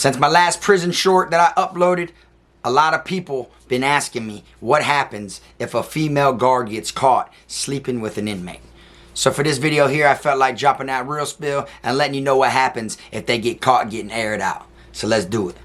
Since my last prison short that I uploaded, a lot of people been asking me what happens if a female guard gets caught sleeping with an inmate. So for this video here, I felt like dropping that real spill and letting you know what happens if they get caught getting aired out. So let's do it.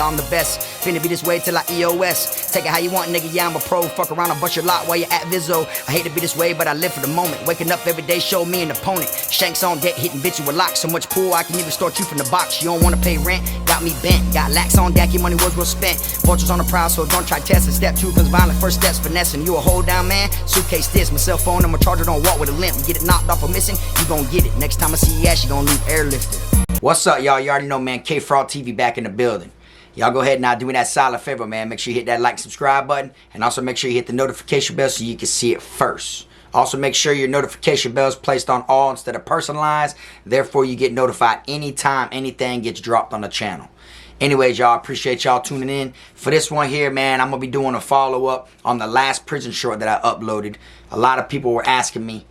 I'm the best, finna be this way till I EOS. Take it how you want, nigga, yeah, I'm a pro. Fuck around and bust your lot while you're at Vizzo. I hate to be this way, but I live for the moment. Waking up every day, show me an opponent. Shanks on deck, hitting bitches with locks. So much pool, I can even start you from the box. You don't wanna pay rent, got me bent. Got lax on deck, your money was well spent. Vultures on the prowl, so don't try testing. Step 2, cause violent first steps finessing. You a hold down man, suitcase this. My cell phone and my charger don't walk with a limp. Get it knocked off or missing, you gon' get it. Next time I see your ass, you gon' leave airlifted. What's up, y'all? You already know, man, Kfrogtv back in the building. Y'all go ahead now, do me that solid favor, man. Make sure you hit that like, subscribe button. And also make sure you hit the notification bell so you can see it first. Also make sure your notification bell is placed on all instead of personalized. Therefore, you get notified anytime anything gets dropped on the channel. Anyways, y'all, appreciate y'all tuning in. For this one here, man, I'm going to be doing a follow-up on the last prison short that I uploaded. A lot of people were asking me,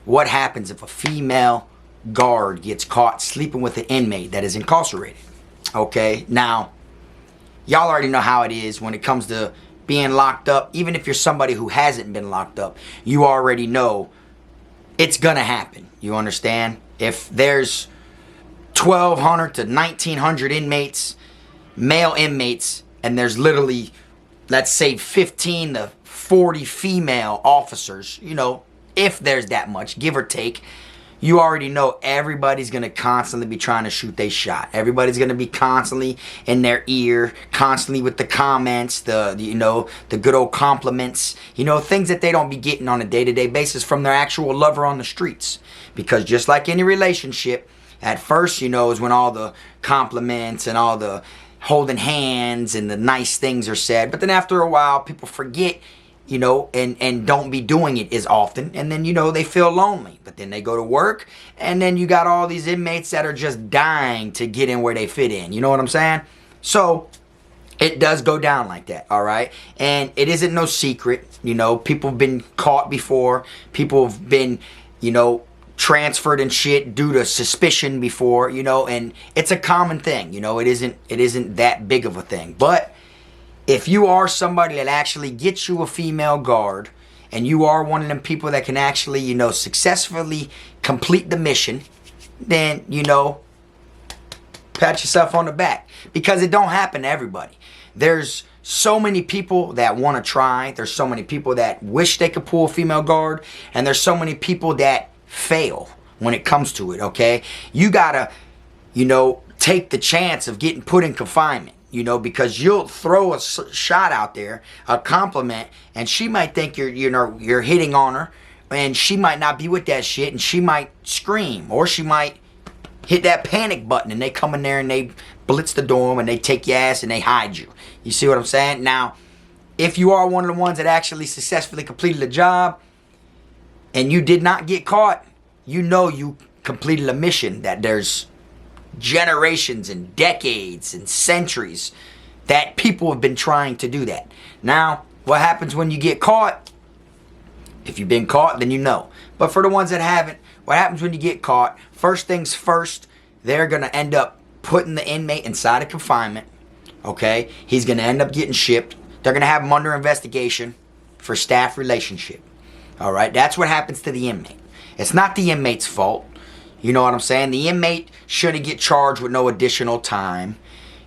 what happens if a female guard gets caught sleeping with an inmate that is incarcerated? Okay, now, y'all already know how it is when it comes to being locked up. Even if you're somebody who hasn't been locked up, you already know it's gonna happen. You understand? If there's 1,200 to 1,900 inmates, male inmates, and there's literally, let's say, 15 to 40 female officers, you know, if there's that much, give or take, you already know everybody's going to constantly be trying to shoot their shot. Everybody's going to be constantly in their ear, constantly with the comments, the good old compliments, things that they don't be getting on a day-to-day basis from their actual lover on the streets. Because just like any relationship, at first, is when all the compliments and all the holding hands and the nice things are said. But then after a while, people forget, and don't be doing it as often. And then, they feel lonely. But then they go to work. And then you got all these inmates that are just dying to get in where they fit in. You know what I'm saying? So, it does go down like that, all right? And it isn't no secret. People have been caught before. People have been, transferred and shit due to suspicion before, and it's a common thing. It isn't that big of a thing. But if you are somebody that actually gets you a female guard, and you are one of them people that can actually, successfully complete the mission, then, pat yourself on the back. Because it don't happen to everybody. There's so many people that want to try. There's so many people that wish they could pull a female guard. And there's so many people that fail when it comes to it, okay? You gotta, take the chance of getting put in confinement. Because you'll throw a shot out there, a compliment, and she might think you're hitting on her, and she might not be with that shit, and she might scream, or she might hit that panic button, and they come in there and they blitz the dorm, and they take your ass and they hide you. You see what I'm saying? Now, if you are one of the ones that actually successfully completed the job, and you did not get caught, you completed a mission that there's generations and decades and centuries that people have been trying to do that. Now, what happens when you get caught? If you've been caught, then you know. But for the ones that haven't, what happens when you get caught? First things first, they're going to end up putting the inmate inside of confinement. Okay? He's going to end up getting shipped. They're going to have him under investigation for staff relationship. All right? That's what happens to the inmate. It's not the inmate's fault. You know what I'm saying? The inmate shouldn't get charged with no additional time.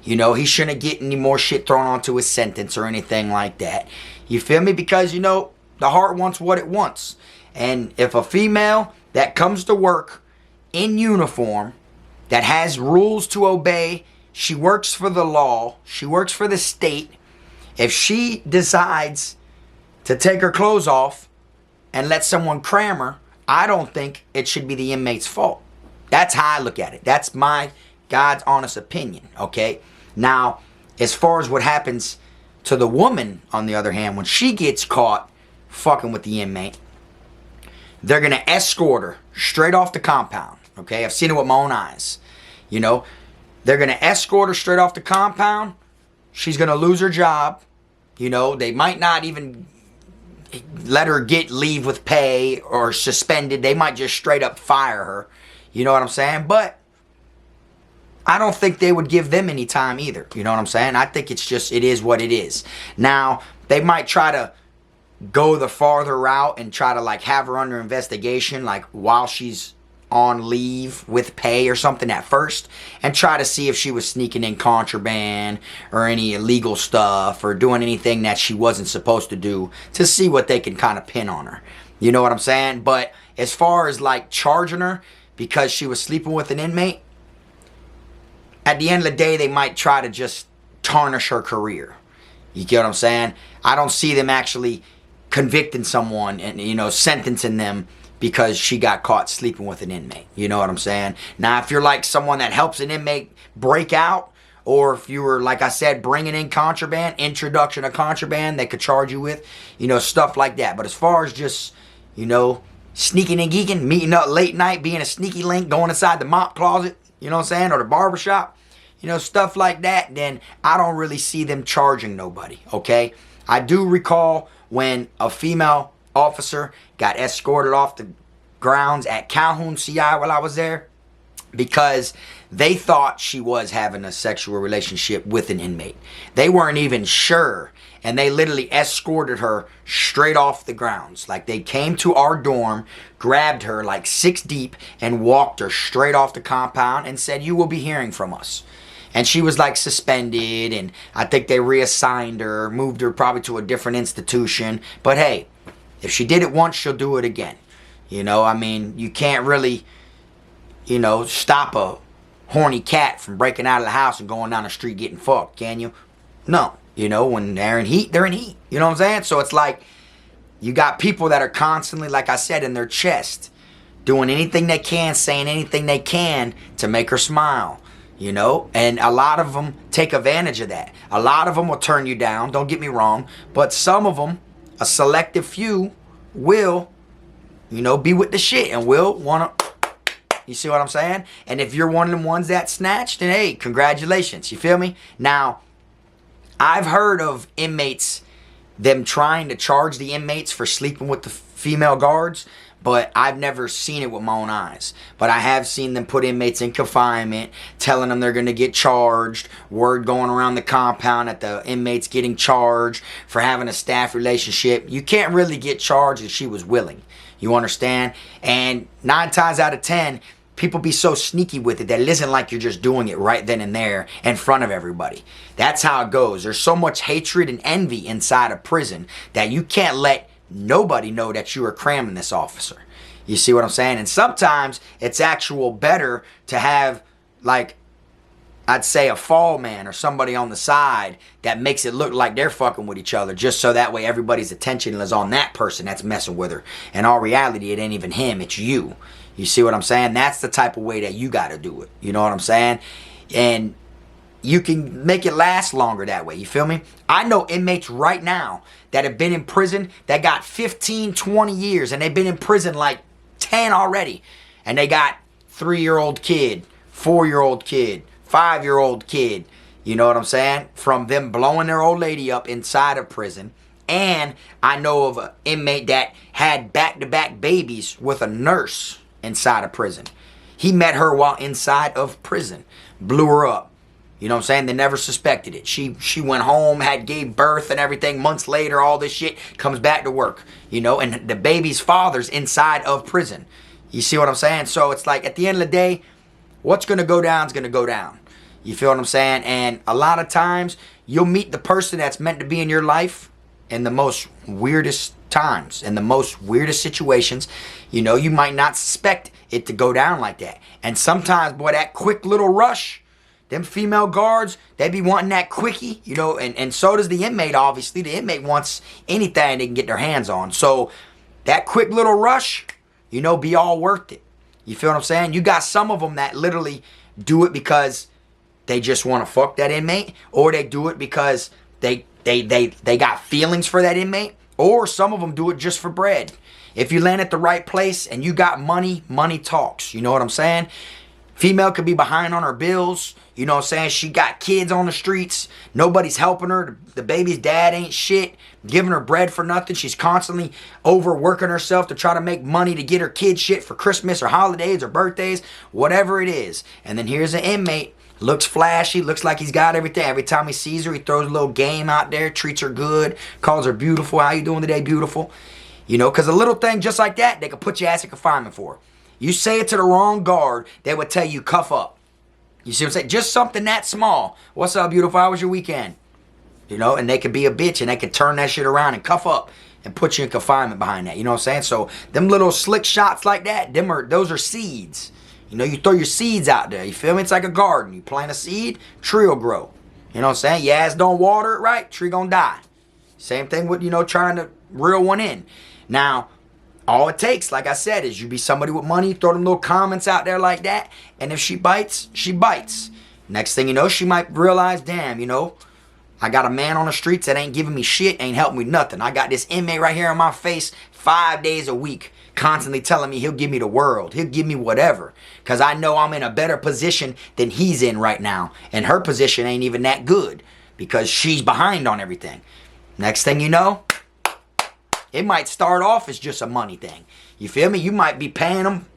He shouldn't get any more shit thrown onto his sentence or anything like that. You feel me? Because, the heart wants what it wants. And if a female that comes to work in uniform, that has rules to obey, she works for the law, she works for the state, if she decides to take her clothes off and let someone cram her, I don't think it should be the inmate's fault. That's how I look at it. That's my God's honest opinion, okay? Now, as far as what happens to the woman, on the other hand, when she gets caught fucking with the inmate, they're going to escort her straight off the compound, okay? I've seen it with my own eyes. They're going to escort her straight off the compound. She's going to lose her job. They might not even let her get leave with pay or suspended. They might just straight up fire her. You know what I'm saying? But I don't think they would give them any time either. You know what I'm saying? I think it's just, it is what it is. Now, they might try to go the farther route and try to like have her under investigation like while she's on leave with pay or something at first, and try to see if she was sneaking in contraband or any illegal stuff or doing anything that she wasn't supposed to do, to see what they can kind of pin on her. You know what I'm saying? But as far as like charging her because she was sleeping with an inmate, at the end of the day, they might try to just tarnish her career. You get what I'm saying? I don't see them actually convicting someone and, you know, sentencing them because she got caught sleeping with an inmate. You know what I'm saying? Now, if you're like someone that helps an inmate break out, or if you were, like I said, bringing in contraband, introduction of contraband, they could charge you with, you know, stuff like that. But as far as just, you know, sneaking and geeking, meeting up late night, being a sneaky link, going inside the mop closet, you know what I'm saying, or the barbershop, you know, stuff like that, then I don't really see them charging nobody, okay? I do recall when a female officer got escorted off the grounds at Calhoun CI while I was there because they thought she was having a sexual relationship with an inmate. They weren't even sure, and they literally escorted her straight off the grounds. Like, they came to our dorm, grabbed her like 6 deep, and walked her straight off the compound and said, "You will be hearing from us." And she was like suspended, and I think they reassigned her, moved her probably to a different institution. But hey, if she did it once, she'll do it again. You know, I mean, you can't really, you know, stop a horny cat from breaking out of the house and going down the street getting fucked, can you? No. You know, when they're in heat, they're in heat. You know what I'm saying? So it's like, you got people that are constantly, like I said, in their chest, doing anything they can, saying anything they can to make her smile. You know, and a lot of them take advantage of that. A lot of them will turn you down, don't get me wrong, but some of them, a selective few, will, you know, be with the shit and will want to, you see what I'm saying? And if you're one of them ones that snatched, then hey, congratulations, you feel me? Now, I've heard of inmates, them trying to charge the inmates for sleeping with the female guards, but I've never seen it with my own eyes. But I have seen them put inmates in confinement, telling them they're going to get charged. Word going around the compound that the inmate's getting charged for having a staff relationship. You can't really get charged if she was willing. You understand? And 9 times out of 10, people be so sneaky with it that it isn't like you're just doing it right then and there in front of everybody. That's how it goes. There's so much hatred and envy inside of prison that you can't let nobody know that you are cramming this officer. You see what I'm saying? And sometimes it's actual better to have, like, I'd say a fall man or somebody on the side that makes it look like they're fucking with each other, just so that way everybody's attention is on that person that's messing with her. In all reality, it ain't even him, it's you. You see what I'm saying? That's the type of way that you got to do it. You know what I'm saying? And you can make it last longer that way. You feel me? I know inmates right now that have been in prison that got 15, 20 years, and they've been in prison like 10 already. And they got 3-year-old kid, 4-year-old kid, 5-year-old kid. You know what I'm saying? From them blowing their old lady up inside of prison. And I know of an inmate that had back-to-back babies with a nurse inside of prison. He met her while inside of prison. Blew her up. You know what I'm saying? They never suspected it. She went home, gave birth and everything. Months later, all this shit comes back to work. You know, and the baby's father's inside of prison. You see what I'm saying? So it's like, at the end of the day, what's going to go down is going to go down. You feel what I'm saying? And a lot of times, you'll meet the person that's meant to be in your life in the most weirdest times, in the most weirdest situations. You know, you might not suspect it to go down like that. And sometimes, boy, that quick little rush, them female guards, they be wanting that quickie, you know, and so does the inmate, obviously. The inmate wants anything they can get their hands on. So that quick little rush, you know, be all worth it. You feel what I'm saying? You got some of them that literally do it because they just want to fuck that inmate, or they do it because they got feelings for that inmate, or some of them do it just for bread. If you land at the right place and you got money, money talks. You know what I'm saying? Female could be behind on her bills. You know what I'm saying? She got kids on the streets. Nobody's helping her. The baby's dad ain't shit. Giving her bread for nothing. She's constantly overworking herself to try to make money to get her kids shit for Christmas or holidays or birthdays. Whatever it is. And then here's an inmate. Looks flashy. Looks like he's got everything. Every time he sees her, he throws a little game out there. Treats her good. Calls her beautiful. How you doing today, beautiful? You know, because a little thing just like that, they could put your ass in confinement for. You say it to the wrong guard, they would tell you, cuff up. You see what I'm saying? Just something that small. What's up, beautiful? How was your weekend? You know, and they could be a bitch and they could turn that shit around and cuff up and put you in confinement behind that. You know what I'm saying? So them little slick shots like that, those are seeds. You know, you throw your seeds out there. You feel me? It's like a garden. You plant a seed, tree will grow. You know what I'm saying? Your ass don't water it right, tree gonna die. Same thing with, you know, trying to reel one in. Now, all it takes, like I said, is you be somebody with money, throw them little comments out there like that, and if she bites, she bites. Next thing you know, she might realize, damn, you know, I got a man on the streets that ain't giving me shit, ain't helping me nothing. I got this inmate right here in my face 5 days a week, constantly telling me he'll give me the world, he'll give me whatever, because I know I'm in a better position than he's in right now, and her position ain't even that good, because she's behind on everything. Next thing you know, it might start off as just a money thing. You feel me? You might be paying them,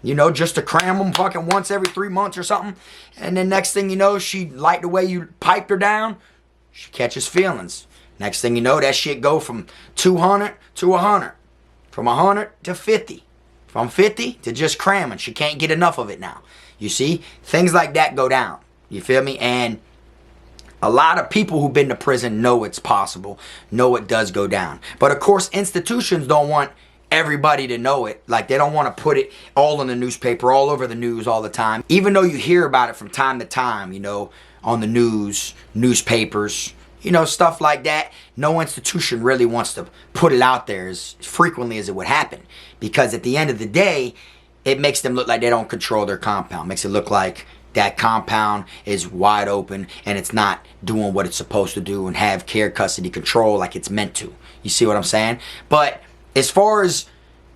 you know, just to cram them fucking once every 3 months or something. And then next thing you know, she liked the way you piped her down. She catches feelings. Next thing you know, that shit go from 200 to 100. From 100 to 50. From 50 to just cramming. She can't get enough of it now. You see? Things like that go down. You feel me? And a lot of people who've been to prison know it's possible, know it does go down. But of course, institutions don't want everybody to know it. Like, they don't want to put it all in the newspaper, all over the news all the time. Even though you hear about it from time to time, you know, on the news, newspapers, you know, stuff like that. No institution really wants to put it out there as frequently as it would happen. Because at the end of the day, it makes them look like they don't control their compound. Makes it look like that compound is wide open and it's not doing what it's supposed to do and have care, custody, control like it's meant to. You see what I'm saying? But as far as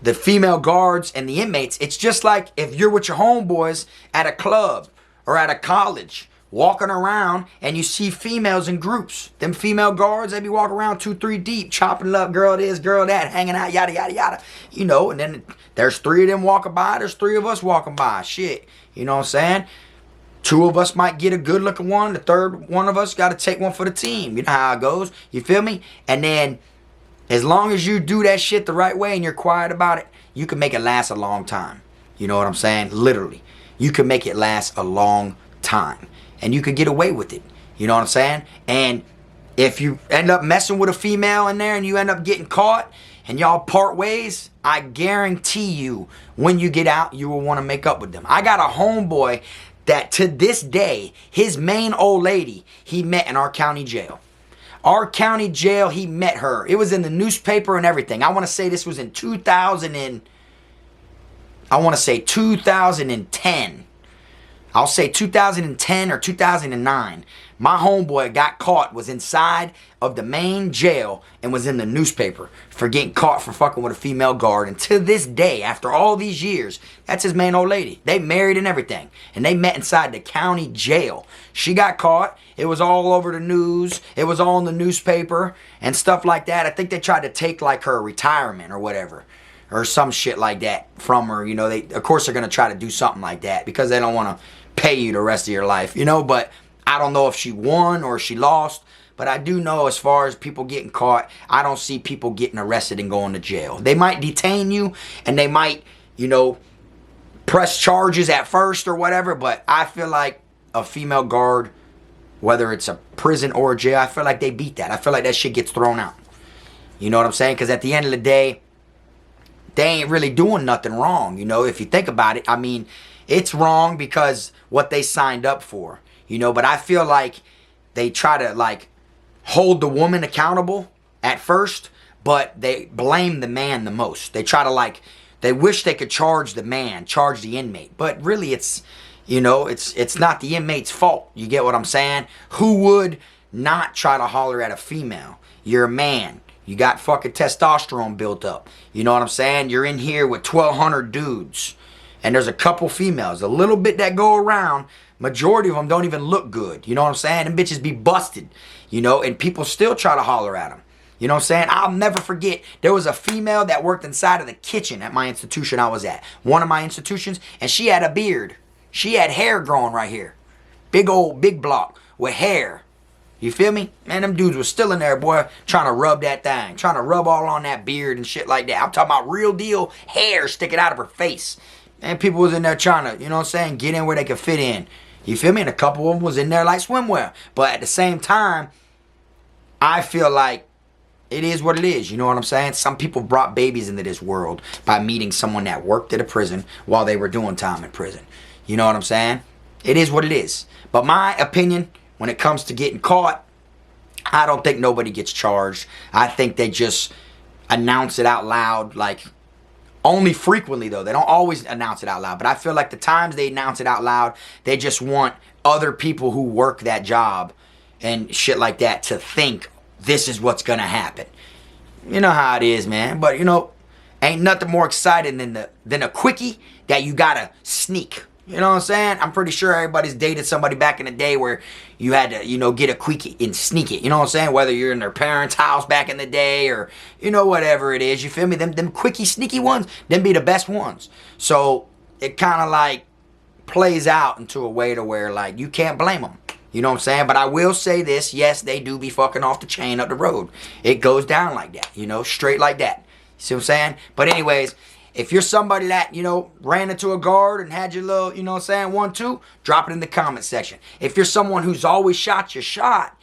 the female guards and the inmates, it's just like if you're with your homeboys at a club or at a college walking around and you see females in groups. Them female guards, they be walking around 2, 3 deep, chopping it up, girl this, girl that, hanging out, yada, yada, yada. You know, and then there's 3 of them walking by, there's 3 of us walking by. Shit. You know what I'm saying? 2 of us might get a good looking one. The 3rd one of us got to take one for the team. You know how it goes. You feel me? And then as long as you do that shit the right way and you're quiet about it, you can make it last a long time. You know what I'm saying? Literally. You can make it last a long time. And you could get away with it. You know what I'm saying? And if you end up messing with a female in there and you end up getting caught and y'all part ways, I guarantee you when you get out, you will want to make up with them. I got a homeboy that to this day, his main old lady, he met in our county jail. Our county jail, he met her. It was in the newspaper and everything. I want to say this was in 2010. I'll say 2010 or 2009. My homeboy got caught, was inside of the main jail and was in the newspaper for getting caught for fucking with a female guard. And to this day, after all these years, that's his main old lady. They married and everything. And they met inside the county jail. She got caught. It was all over the news. It was all in the newspaper and stuff like that. I think they tried to take like her retirement or whatever. Or some shit like that from her. You know, of course they're going to try to do something like that because they don't want to pay you the rest of your life. You know, but I don't know if she won or she lost. But I do know as far as people getting caught, I don't see people getting arrested and going to jail. They might detain you and they might, you know, press charges at first or whatever. But I feel like a female guard, whether it's a prison or a jail, I feel like they beat that. I feel like that shit gets thrown out. You know what I'm saying? Because at the end of the day, they ain't really doing nothing wrong. You know, if you think about it, I mean, it's wrong because what they signed up for. You know, but I feel like they try to like hold the woman accountable at first, but they blame the man the most. They try to like, they wish they could charge the man, charge the inmate. But really it's, you know, it's not the inmate's fault. You get what I'm saying? Who would not try to holler at a female? You're a man. You got fucking testosterone built up. You know what I'm saying? You're in here with 1,200 dudes. And there's a couple females, a little bit that go around. Majority of them don't even look good. You know what I'm saying? Them bitches be busted, you know, and people still try to holler at them. You know what I'm saying? I'll never forget, there was a female that worked inside of the kitchen at my institution I was at. One of my institutions, and she had a beard. She had hair growing right here. Big block with hair. You feel me? Man, them dudes was still in there, boy, trying to rub that thing. Trying to rub all on that beard and shit like that. I'm talking about real deal hair sticking out of her face. And people was in there trying to, you know what I'm saying, get in where they could fit in. You feel me? And a couple of them was in there like swimwear. But at the same time, I feel like it is what it is. You know what I'm saying? Some people brought babies into this world by meeting someone that worked at a prison while they were doing time in prison. You know what I'm saying? It is what it is. But my opinion, when it comes to getting caught, I don't think nobody gets charged. I think they just announce it out loud, like only frequently though. They don't always announce it out loud. But I feel like the times they announce it out loud, they just want other people who work that job and shit like that to think this is what's gonna happen. You know how it is, man. But you know, ain't nothing more exciting than a quickie that you gotta sneak. You know what I'm saying? I'm pretty sure everybody's dated somebody back in the day where you had to, you know, get a quickie and sneak it. You know what I'm saying? Whether you're in their parents' house back in the day or, you know, whatever it is. You feel me? Them quickie, sneaky ones, them be the best ones. So it kind of like plays out into a way to where like you can't blame them. You know what I'm saying? But I will say this. Yes, they do be fucking off the chain up the road. It goes down like that, you know, straight like that. You see what I'm saying? But anyways, if you're somebody that, you know, ran into a guard and had your little, you know what I'm saying, 1-2, drop it in the comment section. If you're someone who's always shot your shot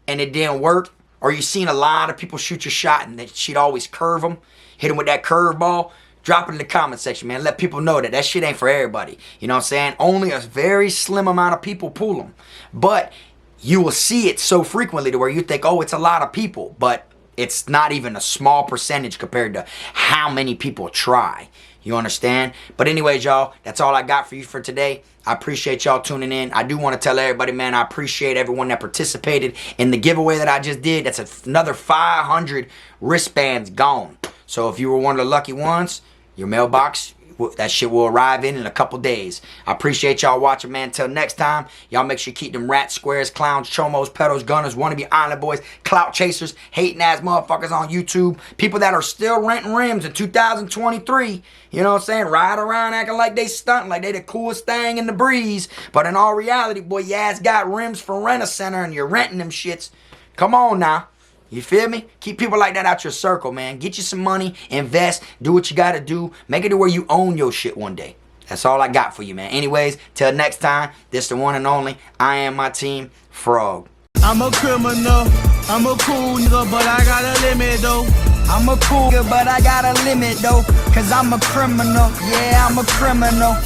and it didn't work, or you've seen a lot of people shoot your shot and she'd always curve them, hit them with that curveball, drop it in the comment section, man. Let people know that that shit ain't for everybody. You know what I'm saying? Only a very slim amount of people pull them. But you will see it so frequently to where you think, oh, it's a lot of people. But it's not even a small percentage compared to how many people try. You understand? But anyways, y'all, that's all I got for you for today. I appreciate y'all tuning in. I do want to tell everybody, man, I appreciate everyone that participated in the giveaway that I just did. That's another 500 wristbands gone. So if you were one of the lucky ones, your mailbox, that shit will arrive in a couple days. I appreciate y'all watching, man. Until next time, y'all make sure you keep them rats, squares, clowns, chomos, pedos, gunners, wannabe island boys, clout chasers, hating ass motherfuckers on YouTube, people that are still renting rims in 2023, you know what I'm saying, ride around acting like they stunting, like they the coolest thing in the breeze, but in all reality, boy, your ass got rims for Rent-A-Center and you're renting them shits. Come on now. You feel me? Keep people like that out your circle, man. Get you some money, invest, do what you gotta do. Make it to where you own your shit one day. That's all I got for you, man. Anyways, till next time, this the one and only. I am my team, Frog. I'm a criminal, I'm a cool nigga, but I got a limit though. I'm a cool nigga, but I got a limit though. Cause I'm a criminal, yeah, I'm a criminal.